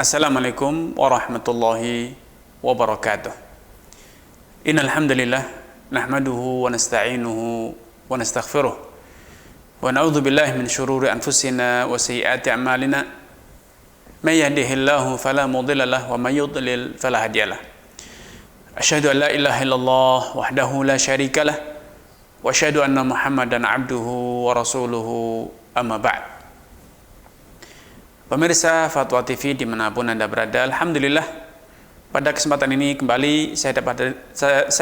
Assalamualaikum warahmatullahi wabarakatuh. Innal hamdalillah nahmaduhu wa nasta'inuhu wa nastaghfiruh wa na'udzu billahi min shururi anfusina wa sayyiati a'malina. May yahdihillahu fala mudilla lahu wa may yudlil fala hadiyalah. Asyhadu an la ilaha illallah wahdahu la syarika lah wa asyhadu anna Muhammadan abduhu wa rasuluhu amma ba'd. Pemirsa Fatwa TV dimanapun Anda berada, alhamdulillah pada kesempatan ini kembali saya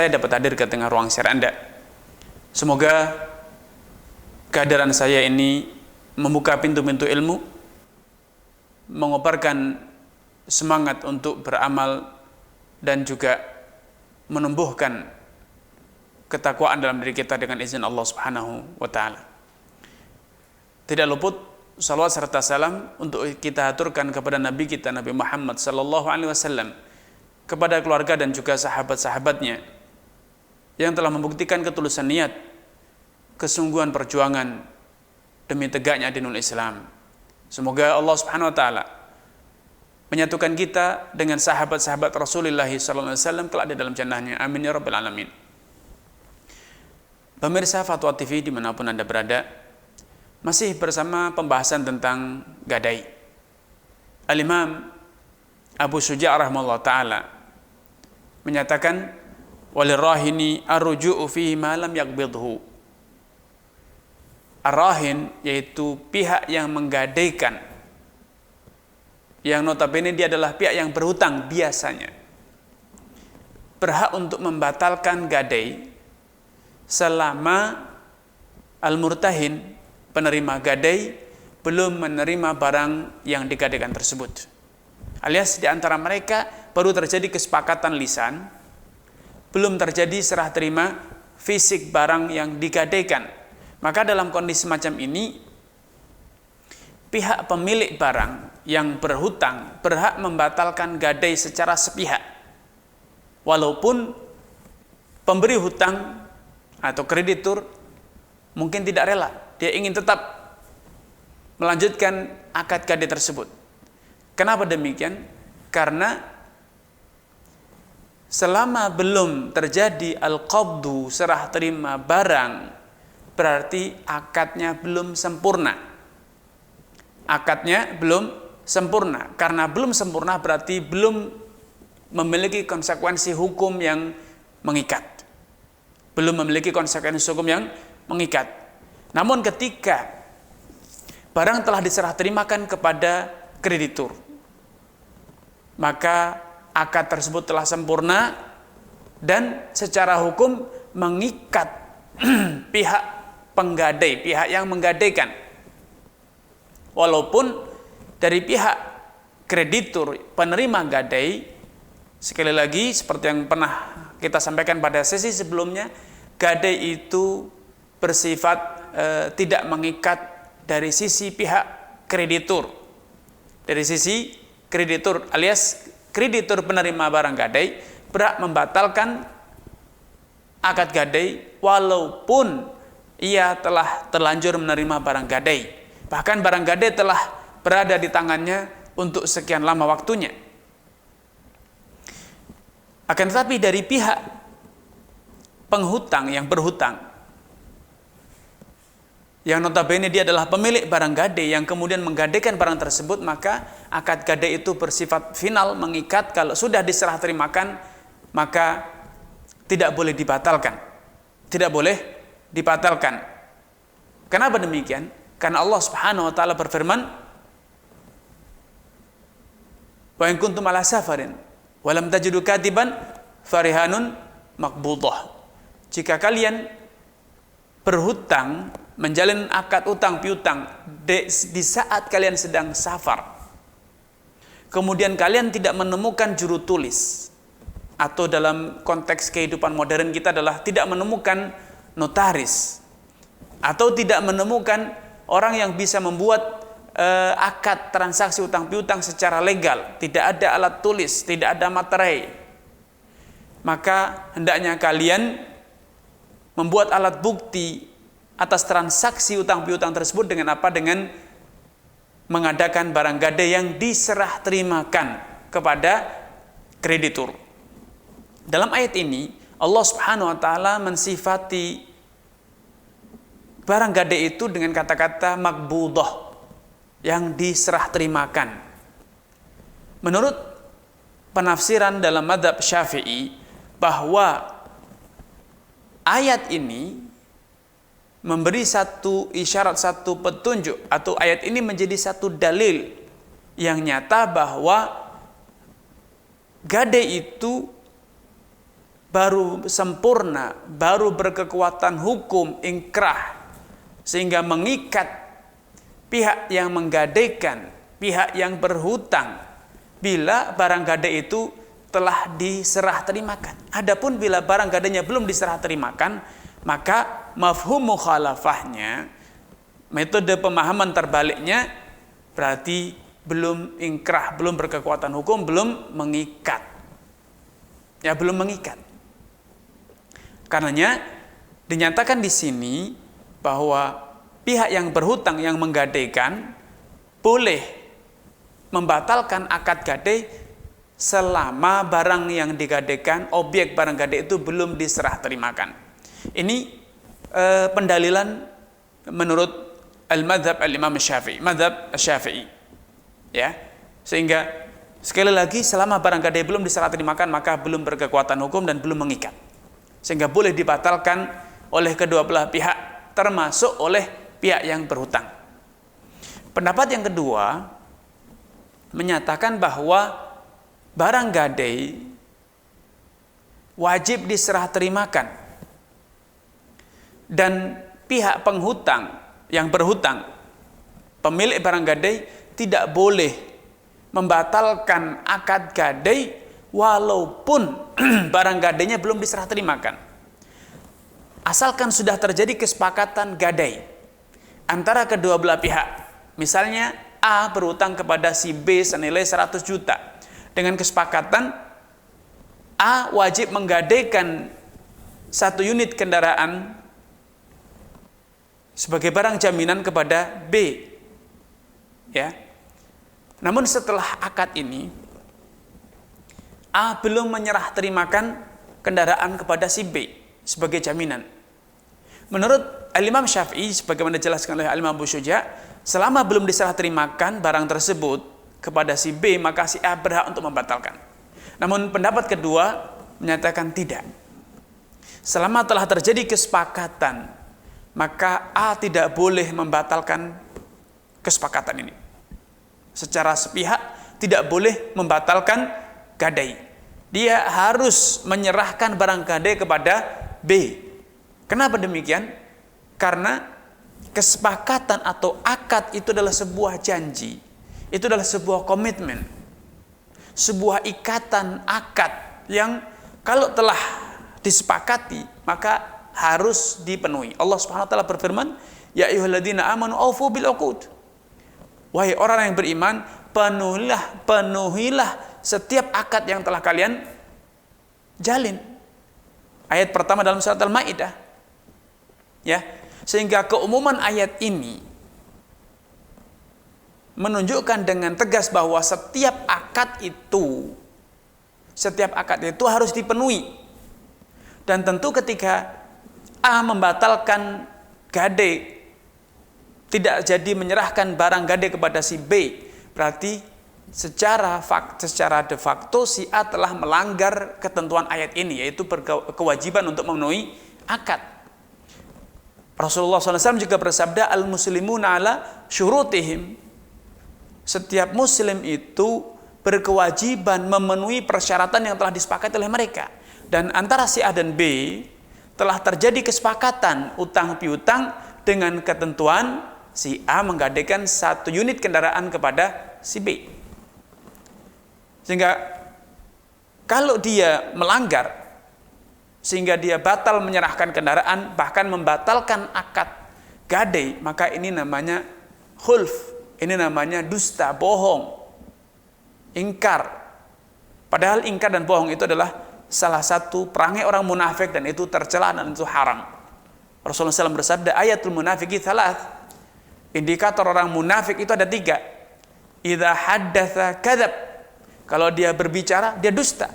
dapat hadir ke tengah ruang share Anda. Semoga kehadiran saya ini membuka pintu-pintu ilmu, mengobarkan semangat untuk beramal dan juga menumbuhkan ketakwaan dalam diri kita dengan izin Allah Subhanahu wa taala. Tidak luput salawat serta salam untuk kita aturkan kepada Nabi kita Nabi Muhammad sallallahu alaihi wasallam, kepada keluarga dan juga sahabat-sahabatnya yang telah membuktikan ketulusan niat, kesungguhan perjuangan demi tegaknya dinul Islam. Semoga Allah Subhanahu wa taala menyatukan kita dengan sahabat-sahabat Rasulullah sallallahu alaihi wasallam kelak di dalam jannahnya. Amin ya rabbal alamin. Pemirsa Fatwa TV dimanapun Anda berada, masih bersama pembahasan tentang gadai. Al-Imam Abu Syuja' rahimahullah ta'ala menyatakan walirrahini arruju'u fihi ma lam yaqbidhu. Ar-rahin yaitu pihak yang menggadaikan, yang notabene dia adalah pihak yang berhutang biasanya, berhak untuk membatalkan gadai selama al-murtahin, penerima gadai, belum menerima barang yang digadaikan tersebut. Alias di antara mereka baru terjadi kesepakatan lisan, belum terjadi serah terima fisik barang yang digadaikan. Maka dalam kondisi semacam ini, pihak pemilik barang yang berhutang berhak membatalkan gadai secara sepihak. Walaupun pemberi hutang atau kreditur mungkin tidak rela, dia ingin tetap melanjutkan akad gadai tersebut. Kenapa demikian? Karena selama belum terjadi al-qabdu, serah terima barang, berarti akadnya belum sempurna. Akadnya belum sempurna. Karena belum sempurna berarti belum memiliki konsekuensi hukum yang mengikat. Belum memiliki konsekuensi hukum yang mengikat. Namun ketika barang telah diserah terimakan kepada kreditur, maka akad tersebut telah sempurna dan secara hukum mengikat pihak penggadai, pihak yang menggadaikan. Walaupun dari pihak kreditur penerima gadai, sekali lagi seperti yang pernah kita sampaikan pada sesi sebelumnya, gadai itu bersifat tidak mengikat dari sisi pihak kreditur. Dari sisi kreditur alias kreditur penerima barang gadai berhak membatalkan akad gadai walaupun ia telah terlanjur menerima barang gadai. Bahkan barang gadai telah berada di tangannya untuk sekian lama waktunya. Akan tetapi dari pihak penghutang yang berhutang, yang notabene dia adalah pemilik barang gadai yang kemudian menggadaikan barang tersebut, maka akad gadai itu bersifat final, mengikat. Kalau sudah diserah terimakan, maka tidak boleh dibatalkan. Tidak boleh dibatalkan. Kenapa demikian? Karena Allah Subhanahu wa taala berfirman, "Wa in kuntum ala safarin wa lam tajidu katiban farihanun maqbudah." Jika kalian berhutang, menjalin akad utang piutang di saat kalian sedang safar, kemudian kalian tidak menemukan juru tulis, atau dalam konteks kehidupan modern kita adalah tidak menemukan notaris, atau tidak menemukan orang yang bisa membuat akad transaksi utang piutang secara legal, tidak ada alat tulis, tidak ada materai, maka hendaknya kalian membuat alat bukti atas transaksi utang piutang tersebut dengan apa? Dengan mengadakan barang gadai yang diserah terimakan kepada kreditur. Dalam ayat ini Allah Subhanahu wa taala mensifati barang gadai itu dengan kata-kata maqbudah, yang diserah terimakan. Menurut penafsiran dalam mazhab Syafi'i, bahwa ayat ini memberi satu isyarat, satu petunjuk, atau ayat ini menjadi satu dalil yang nyata bahwa gadai itu baru sempurna, baru berkekuatan hukum inkrah, sehingga mengikat pihak yang menggadaikan, pihak yang berhutang, bila barang gadai itu telah diserah terimakan. Adapun bila barang gadainya belum diserah terimakan, maka mafhum mukhalafahnya, metode pemahaman terbaliknya, berarti belum inkrah, belum berkekuatan hukum, belum mengikat. Ya, belum mengikat. Karenanya dinyatakan di sini bahwa pihak yang berhutang, yang menggadaikan, boleh membatalkan akad gadai selama barang yang digadaikan, objek barang gadai itu belum diserah terimakan. Ini pendalilan menurut al-madhab al-imam Syafi'i, madhab Syafi'i. Ya, sehingga sekali lagi selama barang gadai belum diserah terimakan, maka belum berkekuatan hukum dan belum mengikat, sehingga boleh dibatalkan oleh kedua belah pihak, termasuk oleh pihak yang berhutang. Pendapat yang kedua menyatakan bahwa barang gadai wajib diserah terimakan, dan pihak penghutang yang berhutang, pemilik barang gadai, tidak boleh membatalkan akad gadai walaupun barang gadainya belum diserah terimakan, asalkan sudah terjadi kesepakatan gadai antara kedua belah pihak. Misalnya A berhutang kepada si B senilai 100 juta. Dengan kesepakatan A wajib menggadaikan 1 unit kendaraan sebagai barang jaminan kepada B. Ya. Namun setelah akad ini A belum menyerah terimakan kendaraan kepada si B sebagai jaminan. Menurut Al-Imam Syafi'i, sebagaimana dijelaskan oleh Al-Imam Abu Syuja', selama belum diserah terimakan barang tersebut kepada si B, maka si A berhak untuk membatalkan. Namun pendapat kedua menyatakan tidak. Selama telah terjadi kesepakatan, maka A tidak boleh membatalkan kesepakatan ini. Secara sepihak tidak boleh membatalkan gadai. Dia harus menyerahkan barang gadai kepada B. Kenapa demikian? Karena kesepakatan atau akad itu adalah sebuah janji. Itu adalah sebuah komitmen. Sebuah ikatan akad yang kalau telah disepakati, maka harus dipenuhi. Allah Subhanahu wa taala berfirman, "Ya ayyuhalladzina amanu aufu bil uqud." Wahai orang yang beriman, penuhilah setiap akad yang telah kalian jalin. Ayat pertama dalam surat Al-Maidah. Ya, sehingga keumuman ayat ini menunjukkan dengan tegas bahwa setiap akad itu harus dipenuhi. Dan tentu ketika A membatalkan gadai, tidak jadi menyerahkan barang gadai kepada si B, berarti secara de facto si A telah melanggar ketentuan ayat ini, yaitu kewajiban untuk memenuhi akad. Rasulullah SAW juga bersabda, al-muslimuna ala syurutihim. Setiap muslim itu berkewajiban memenuhi persyaratan yang telah disepakati oleh mereka. Dan antara si A dan B telah terjadi kesepakatan utang piutang dengan ketentuan si A menggadaikan 1 unit kendaraan kepada si B. Sehingga kalau dia melanggar, sehingga dia batal menyerahkan kendaraan, bahkan membatalkan akad gadai, maka ini namanya khulf, ini namanya dusta, bohong, ingkar. Padahal ingkar dan bohong itu adalah salah satu perangai orang munafik, dan itu tercela dan itu haram. Rasulullah SAW bersabda, ayatul munafiki thalath. Indikator orang munafik itu ada 3. idza haddatsa kadzab. Kalau dia berbicara, dia dusta.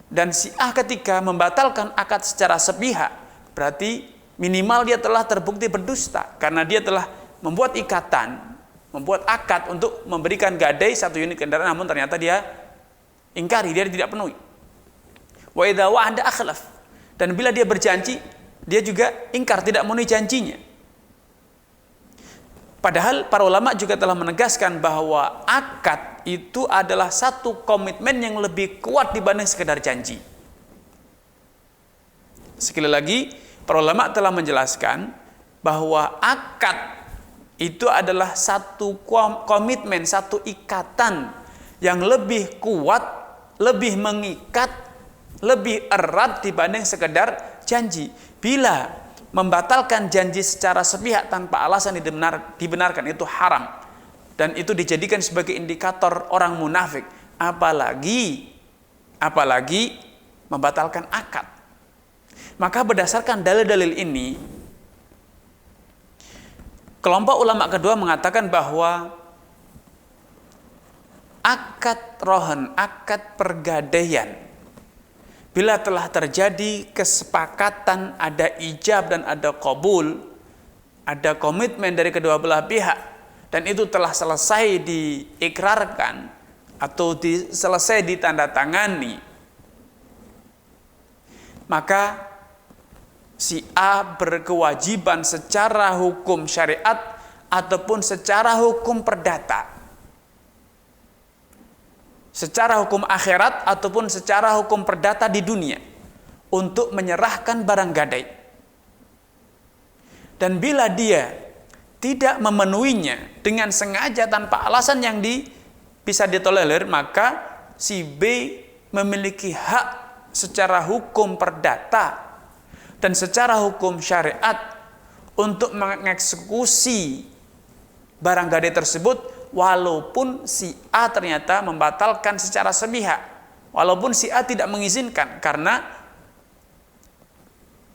Dan si A ketika membatalkan akad secara sepihak, berarti minimal dia telah terbukti berdusta karena dia telah membuat ikatan, membuat akad untuk memberikan gadai 1 unit kendaraan, namun ternyata dia ingkari, dia tidak penuhi. Wa idza wa'ada akhlaf. Dan bila dia berjanji, dia juga ingkar, tidak memenuhi janjinya. Padahal para ulama juga telah menegaskan bahwa akad itu adalah satu komitmen yang lebih kuat dibanding sekedar janji. Sekali lagi, para ulama telah menjelaskan bahwa akad itu adalah satu komitmen, satu ikatan yang lebih kuat, lebih mengikat, lebih erat dibanding sekedar janji. Bila membatalkan janji secara sepihak tanpa alasan dibenarkan itu haram, dan itu dijadikan sebagai indikator orang munafik, apalagi membatalkan akad. Maka berdasarkan dalil-dalil ini, kelompok ulama kedua mengatakan bahwa akad rohan, akad pergadaian, bila telah terjadi kesepakatan, ada ijab dan ada qabul, ada komitmen dari kedua belah pihak, dan itu telah selesai diikrarkan atau selesai ditandatangani, maka si A berkewajiban secara hukum syariat ataupun secara hukum perdata, secara hukum akhirat ataupun secara hukum perdata di dunia, untuk menyerahkan barang gadai. Dan bila dia tidak memenuhinya dengan sengaja tanpa alasan yang bisa ditolerir, maka si B memiliki hak secara hukum perdata dan secara hukum syariat untuk mengeksekusi barang gadai tersebut, walaupun si A ternyata membatalkan secara sepihak, walaupun si A tidak mengizinkan, karena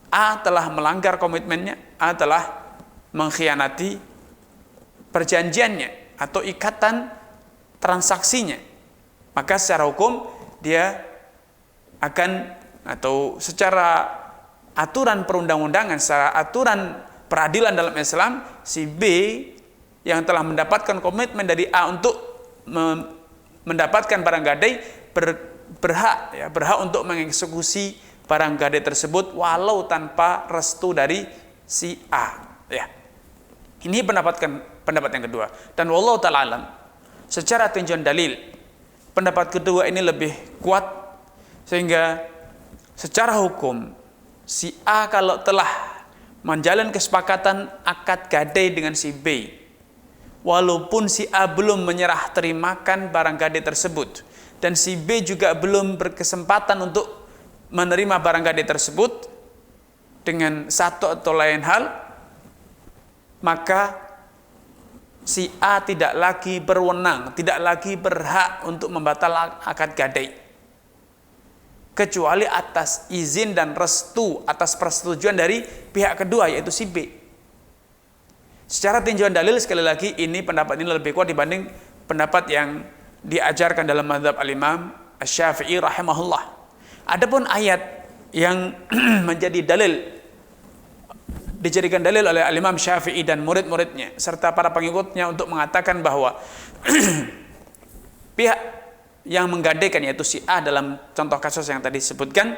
A telah melanggar komitmennya, A telah mengkhianati perjanjiannya atau ikatan transaksinya, maka secara hukum dia akan, atau secara aturan perundang-undangan, secara aturan peradilan dalam Islam, si B yang telah mendapatkan komitmen dari A untuk mendapatkan barang gadai berhak untuk mengeksekusi barang gadai tersebut walau tanpa restu dari si A. Ya. Ini pendapat yang kedua. Dan wallahu ta'ala alam, secara tinjauan dalil, pendapat kedua ini lebih kuat, sehingga secara hukum si A kalau telah menjalin kesepakatan akad gadai dengan si B, walaupun si A belum menyerah terimakan barang gadai tersebut, dan si B juga belum berkesempatan untuk menerima barang gadai tersebut dengan satu atau lain hal, maka si A tidak lagi berwenang, tidak lagi berhak untuk membatalkan akad gadai, kecuali atas izin dan restu, atas persetujuan dari pihak kedua, yaitu si B. Secara tinjauan dalil, sekali lagi, ini pendapat ini lebih kuat dibanding pendapat yang diajarkan dalam mazhab al-Imam Asy-Syafi'i rahimahullah. Adapun ayat yang menjadi dalil, dijadikan dalil oleh al-Imam Syafi'i dan murid-muridnya serta para pengikutnya untuk mengatakan bahwa pihak yang menggadaikan, yaitu si A dalam contoh kasus yang tadi disebutkan,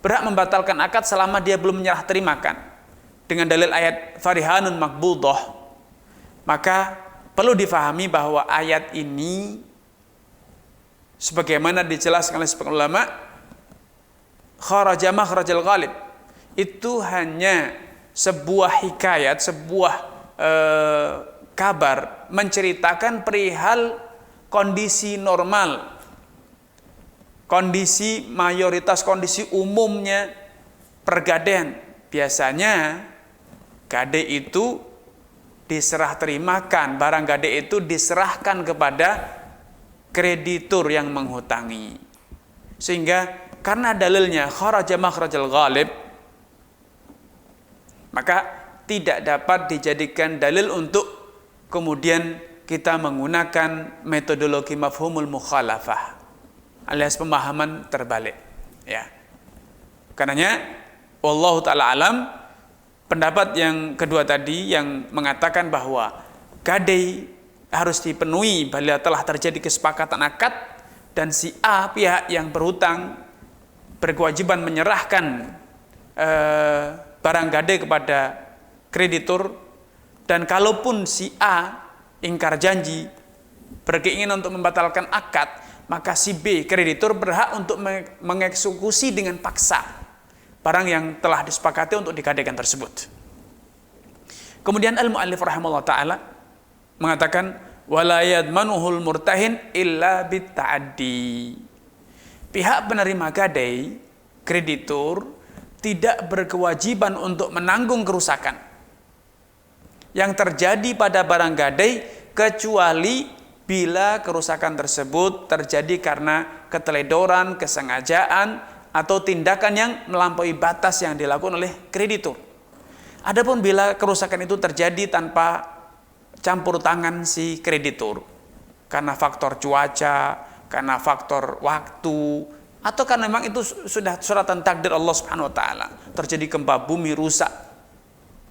berhak membatalkan akad selama dia belum menyerah terimakan dengan dalil ayat farihanun makbudah. Maka perlu difahami bahwa ayat ini, sebagaimana dijelaskan oleh sebagian ulama, kharaja makhrajal ghalib, itu hanya sebuah hikayat, sebuah kabar menceritakan perihal kondisi normal, kondisi mayoritas, kondisi umumnya pergadaian. Biasanya gadai itu diserah terimakan, barang gadai itu diserahkan kepada kreditur yang menghutangi. Sehingga karena dalilnya kharaja makhrajal ghalib, maka tidak dapat dijadikan dalil untuk kemudian kita menggunakan metodologi mafhumul mukhalafah alias pemahaman terbalik, ya. Karenanya wallahu taala alam, pendapat yang kedua tadi yang mengatakan bahwa gadai harus dipenuhi bila telah terjadi kesepakatan akad dan si A, pihak yang berhutang, berkewajiban menyerahkan barang gadai kepada kreditur, dan kalaupun si A ingkar janji, berkeinginan untuk membatalkan akad, maka si B, kreditur, berhak untuk mengeksekusi dengan paksa barang yang telah disepakati untuk digadaikan tersebut. Kemudian al-mu'allif rahimahullah ta'ala mengatakan wala yadmanuhul murtahin illa bitta'addi. Pihak penerima gadai, kreditur, tidak berkewajiban untuk menanggung kerusakan yang terjadi pada barang gadai kecuali bila kerusakan tersebut terjadi karena keteledoran, kesengajaan, atau tindakan yang melampaui batas yang dilakukan oleh kreditur. Adapun bila kerusakan itu terjadi tanpa campur tangan si kreditur, karena faktor cuaca, karena faktor waktu, atau karena memang itu sudah suratan takdir Allah Subhanahu wa taala, terjadi gempa bumi, rusak,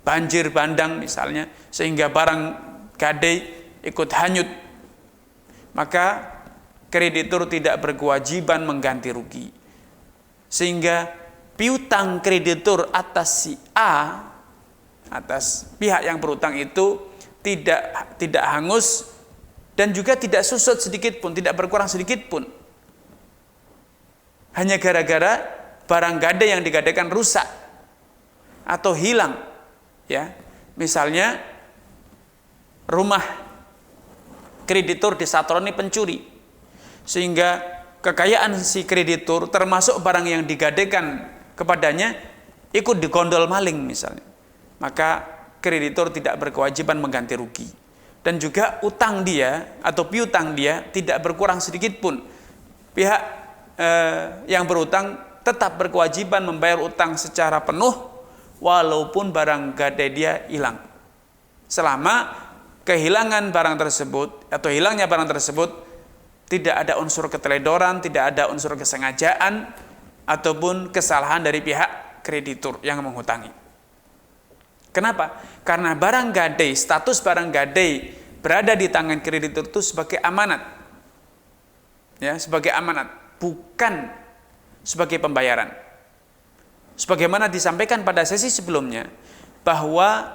banjir bandang misalnya, sehingga barang gadai ikut hanyut, maka kreditur tidak berkewajiban mengganti rugi. Sehingga piutang kreditur atas si A, atas pihak yang berutang itu tidak hangus dan juga tidak susut sedikit pun, tidak berkurang sedikit pun. Hanya gara-gara barang gadai yang digadaikan rusak atau hilang, ya. Misalnya rumah kreditur disatroni pencuri, sehingga kekayaan si kreditur termasuk barang yang digadaikan kepadanya ikut digondol maling misalnya, maka kreditur tidak berkewajiban mengganti rugi. Dan juga utang dia atau piutang dia tidak berkurang sedikit pun. Pihak yang berutang tetap berkewajiban membayar utang secara penuh walaupun barang gadai dia hilang, selama kehilangan barang tersebut atau hilangnya barang tersebut tidak ada unsur keteledoran, tidak ada unsur kesengajaan ataupun kesalahan dari pihak kreditur yang menghutangi. Kenapa? Karena barang gadai, status barang gadai berada di tangan kreditur itu sebagai amanat, ya, sebagai amanat, bukan sebagai pembayaran. Sebagaimana disampaikan pada sesi sebelumnya, bahwa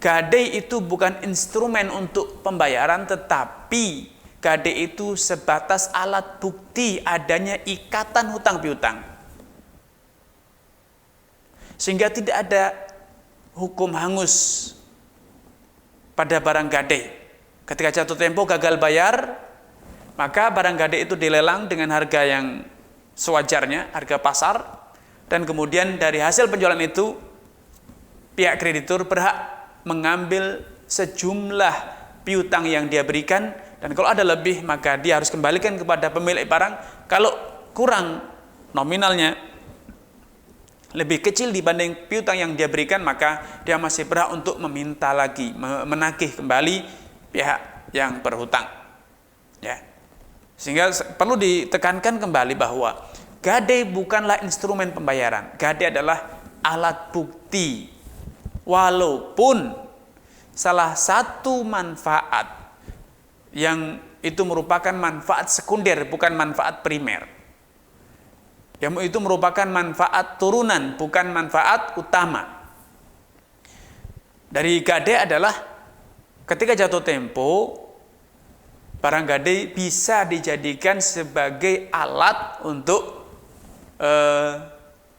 gadai itu bukan instrumen untuk pembayaran, tetapi gadai itu sebatas alat bukti adanya ikatan hutang piutang. Sehingga tidak ada hukum hangus pada barang gadai. Ketika jatuh tempo gagal bayar, maka barang gadai itu dilelang dengan harga yang sewajarnya, harga pasar, dan kemudian dari hasil penjualan itu pihak kreditur berhak mengambil sejumlah piutang yang dia berikan, dan kalau ada lebih maka dia harus kembalikan kepada pemilik barang. Kalau kurang nominalnya, lebih kecil dibanding piutang yang dia berikan, maka dia masih berhak untuk meminta lagi, menagih kembali pihak yang berhutang, ya. Sehingga perlu ditekankan kembali bahwa gadai bukanlah instrumen pembayaran. Gadai adalah alat bukti, walaupun salah satu manfaat yang itu merupakan manfaat sekunder, bukan manfaat primer. Yang itu merupakan manfaat turunan, bukan manfaat utama. Dari gadai adalah ketika jatuh tempo, barang gadai bisa dijadikan sebagai alat untuk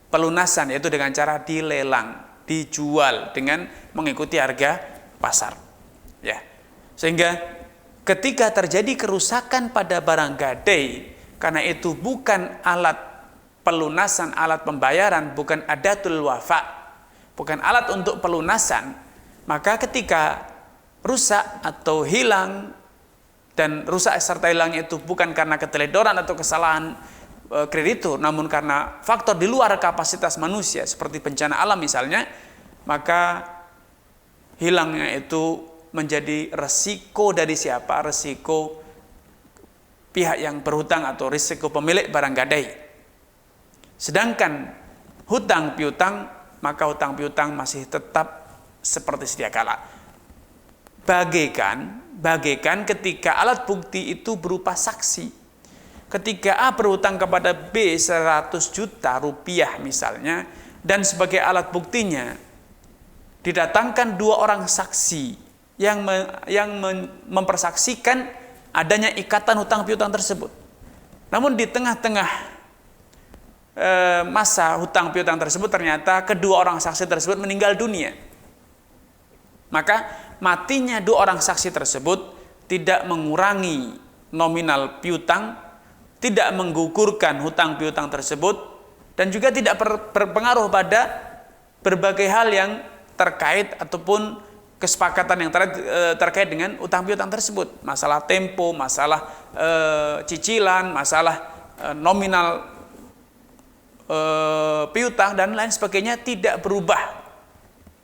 pelunasan, yaitu dengan cara dilelang, dijual dengan mengikuti harga pasar, ya. Sehingga ketika terjadi kerusakan pada barang gadai, karena itu bukan alat pelunasan, alat pembayaran, bukan adatul wafa, bukan alat untuk pelunasan, maka ketika rusak atau hilang, dan rusak serta hilangnya itu bukan karena keteledoran atau kesalahan kreditur, namun karena faktor di luar kapasitas manusia seperti bencana alam misalnya, maka hilangnya itu menjadi resiko dari siapa? Resiko pihak yang berhutang atau risiko pemilik barang gadai. Sedangkan hutang piutang, maka hutang piutang masih tetap seperti sedia kala. Bagaikan ketika alat bukti itu berupa saksi. Ketika A berhutang kepada B 100 juta rupiah misalnya, dan sebagai alat buktinya didatangkan 2 orang saksi yang mempersaksikan adanya ikatan hutang piutang tersebut. Namun di tengah-tengah masa hutang piutang tersebut ternyata kedua orang saksi tersebut meninggal dunia. Maka matinya 2 orang saksi tersebut tidak mengurangi nominal piutang, tidak menggugurkan hutang piutang tersebut, dan juga tidak berpengaruh pada berbagai hal yang terkait ataupun kesepakatan yang terkait dengan hutang piutang tersebut. Masalah tempo, masalah cicilan, masalah nominal piutang dan lain sebagainya tidak berubah,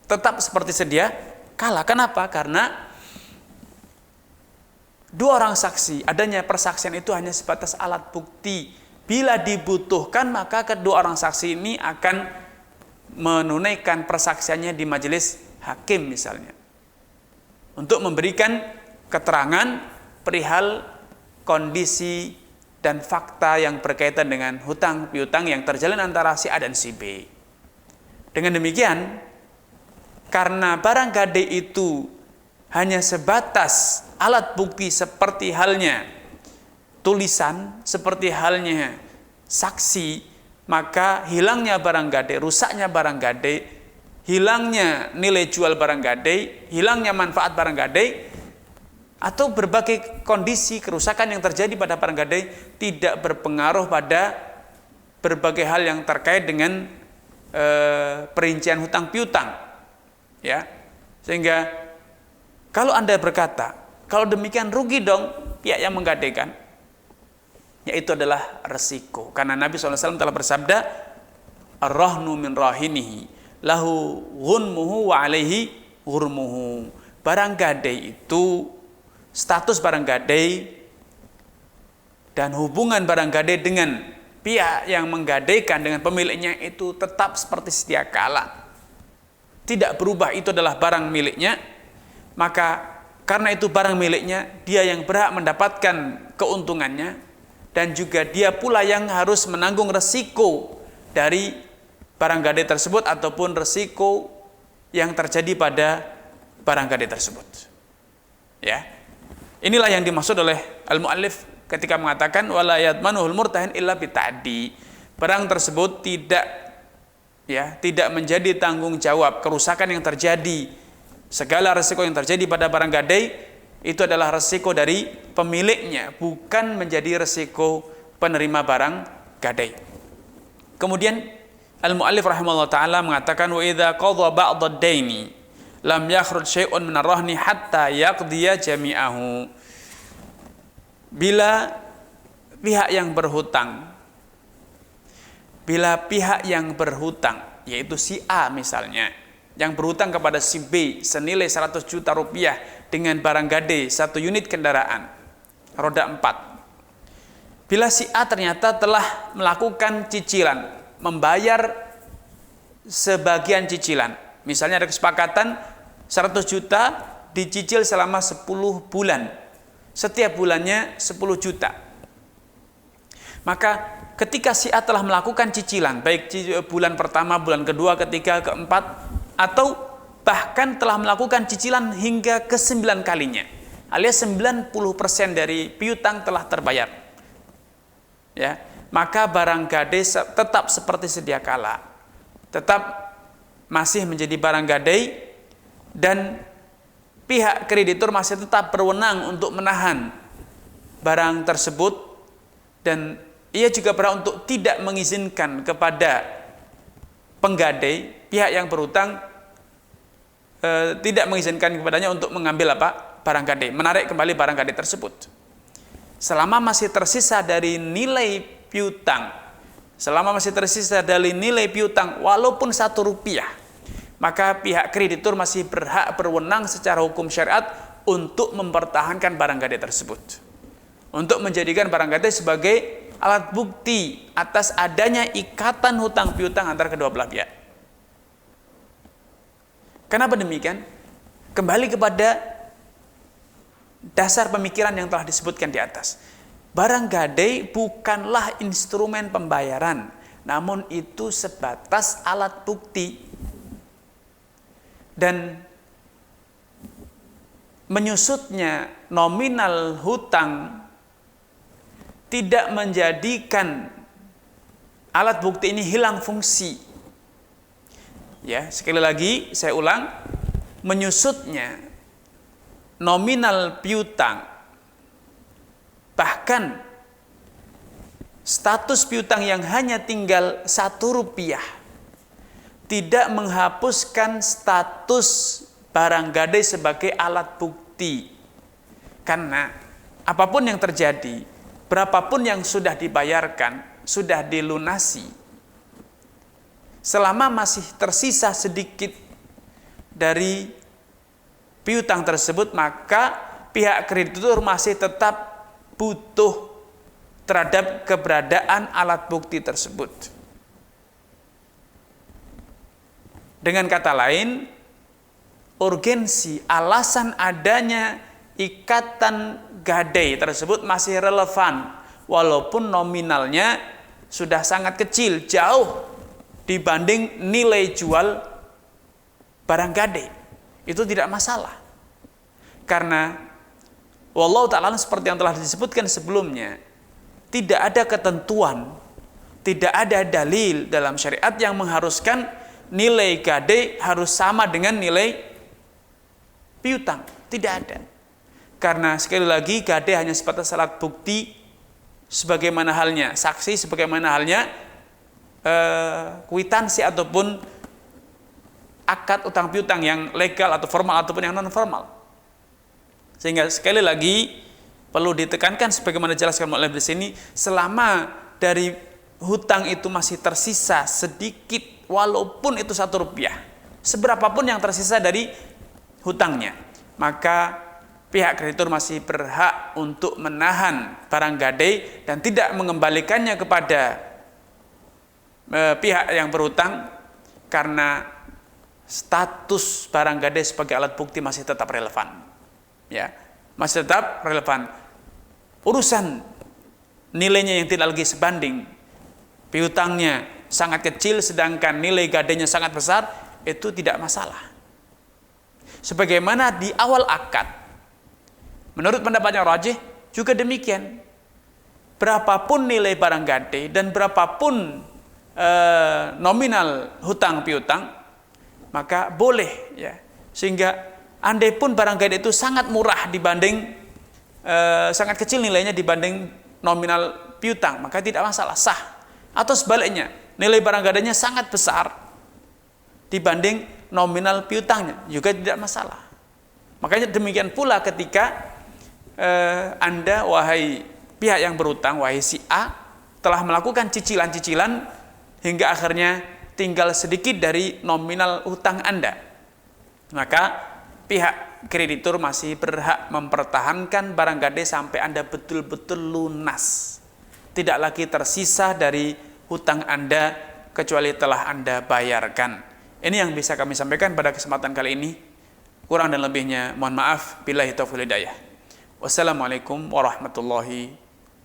tetap seperti sedia kala. Kenapa? Karena 2 orang saksi, adanya persaksian itu hanya sebatas alat bukti. Bila dibutuhkan, maka kedua orang saksi ini akan menunaikan persaksiannya di majelis hakim misalnya, untuk memberikan keterangan perihal kondisi dan fakta yang berkaitan dengan hutang piutang yang terjalin antara si A dan si B. Dengan demikian, karena barang gadai itu hanya sebatas alat bukti seperti halnya tulisan, seperti halnya saksi, maka hilangnya barang gadai, rusaknya barang gadai, hilangnya nilai jual barang gadai, hilangnya manfaat barang gadai, atau berbagai kondisi kerusakan yang terjadi pada barang gadai tidak berpengaruh pada berbagai hal yang terkait dengan perincian hutang piutang, ya. Sehingga kalau Anda berkata, kalau demikian rugi dong pihak yang menggadaikan, yaitu adalah resiko. Karena Nabi SAW telah bersabda, ar-rahnu min rahinihi lahu ghunmuhu wa alaihi ghurmuhu. Barang gadai itu, status barang gadai dan hubungan barang gadai dengan pihak yang menggadaikan dengan pemiliknya itu tetap seperti sedia kala, tidak berubah. Itu adalah barang miliknya, maka karena itu barang miliknya, dia yang berhak mendapatkan keuntungannya, dan juga dia pula yang harus menanggung resiko dari barang gadai tersebut ataupun resiko yang terjadi pada barang gadai tersebut. Ya. Inilah yang dimaksud oleh al-muallif ketika mengatakan wala yadmanuhul murtahin illa bita'di. Barang tersebut tidak menjadi tanggung jawab kerusakan yang terjadi, segala resiko yang terjadi pada barang gadai itu adalah resiko dari pemiliknya, bukan menjadi resiko penerima barang gadai. Kemudian al-muallif rahimahullah taala mengatakan wa idza qadha ba'd ad-daini lam yakhruj syai'un min ar-rahni hatta yaqdiya jami'ahu. Bila pihak yang berhutang, yaitu si A misalnya, yang berhutang kepada si B senilai 100 juta rupiah dengan barang gadai 1 unit kendaraan roda 4. Bila si A ternyata telah melakukan cicilan, membayar sebagian cicilan, misalnya ada kesepakatan 100 juta dicicil selama 10 bulan, setiap bulannya 10 juta. Maka ketika si A telah melakukan cicilan, baik bulan pertama, bulan kedua, ketiga, keempat, atau bahkan telah melakukan cicilan hingga ke-9 kalinya, alias 90% dari piutang telah terbayar, ya, maka barang gadai tetap seperti sedia kala, tetap masih menjadi barang gadai, dan pihak kreditur masih tetap berwenang untuk menahan barang tersebut, dan ia juga berhak untuk tidak mengizinkan kepada penggadai, pihak yang berhutang, tidak mengizinkan kepadanya untuk mengambil barang gadai, menarik kembali barang gadai tersebut. Selama masih tersisa dari nilai piutang, walaupun 1 rupiah, maka pihak kreditur masih berwenang secara hukum syariat untuk mempertahankan barang gadai tersebut, untuk menjadikan barang gadai sebagai alat bukti atas adanya ikatan hutang piutang antara kedua belah pihak. Kenapa demikian? Kembali kepada dasar pemikiran yang telah disebutkan di atas. Barang gadai bukanlah instrumen pembayaran, namun itu sebatas alat bukti. Dan menyusutnya nominal hutang tidak menjadikan alat bukti ini hilang fungsi. Ya, sekali lagi saya ulang, menyusutnya nominal piutang, bahkan status piutang yang hanya tinggal Rp1, tidak menghapuskan status barang gadai sebagai alat bukti. Karena apapun yang terjadi, berapapun yang sudah dibayarkan, sudah dilunasi, selama masih tersisa sedikit dari piutang tersebut, maka pihak kreditur masih tetap butuh terhadap keberadaan alat bukti tersebut. Dengan kata lain, urgensi alasan adanya ikatan gadai tersebut masih relevan, walaupun nominalnya sudah sangat kecil, jauh dibanding nilai jual barang gadai. Itu tidak masalah, karena wallahu ta'ala seperti yang telah disebutkan sebelumnya, tidak ada ketentuan, tidak ada dalil dalam syariat yang mengharuskan nilai gadai harus sama dengan nilai piutang. Tidak ada. Karena sekali lagi gadai hanya sebatas alat bukti, sebagaimana halnya saksi, sebagaimana halnya kwitansi ataupun akad utang piutang yang legal atau formal ataupun yang non formal. Sehingga sekali lagi perlu ditekankan sebagaimana dijelaskan oleh di sini, selama dari hutang itu masih tersisa sedikit, walaupun itu Rp1, seberapapun yang tersisa dari hutangnya, maka pihak kreditur masih berhak untuk menahan barang gadai dan tidak mengembalikannya kepada pihak yang berhutang, karena status barang gadai sebagai alat bukti masih tetap relevan. Ya, masih tetap relevan. Urusan nilainya yang tidak lagi sebanding, piutangnya sangat kecil sedangkan nilai gadainya sangat besar, itu tidak masalah. Sebagaimana di awal akad, menurut pendapat yang rajih juga demikian. Berapapun nilai barang gadai dan berapapun nominal hutang piutang, maka boleh, ya. Sehingga andai pun barang gadai itu sangat murah dibanding sangat kecil nilainya dibanding nominal piutang, maka tidak masalah, sah. Atau sebaliknya, nilai barang gadainya sangat besar dibanding nominal piutangnya, juga tidak masalah. Makanya demikian pula ketika Anda, wahai pihak yang berutang, wahai si A, telah melakukan cicilan-cicilan hingga akhirnya tinggal sedikit dari nominal hutang Anda, maka pihak kreditur masih berhak mempertahankan barang gadai sampai Anda betul-betul lunas, tidak lagi tersisa dari hutang Anda kecuali telah Anda bayarkan. Ini yang bisa kami sampaikan pada kesempatan kali ini. Kurang dan lebihnya mohon maaf. Billahi taufiq wal hidayah. Wassalamualaikum warahmatullahi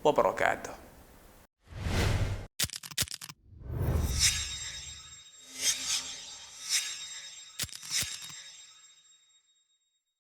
wabarakatuh.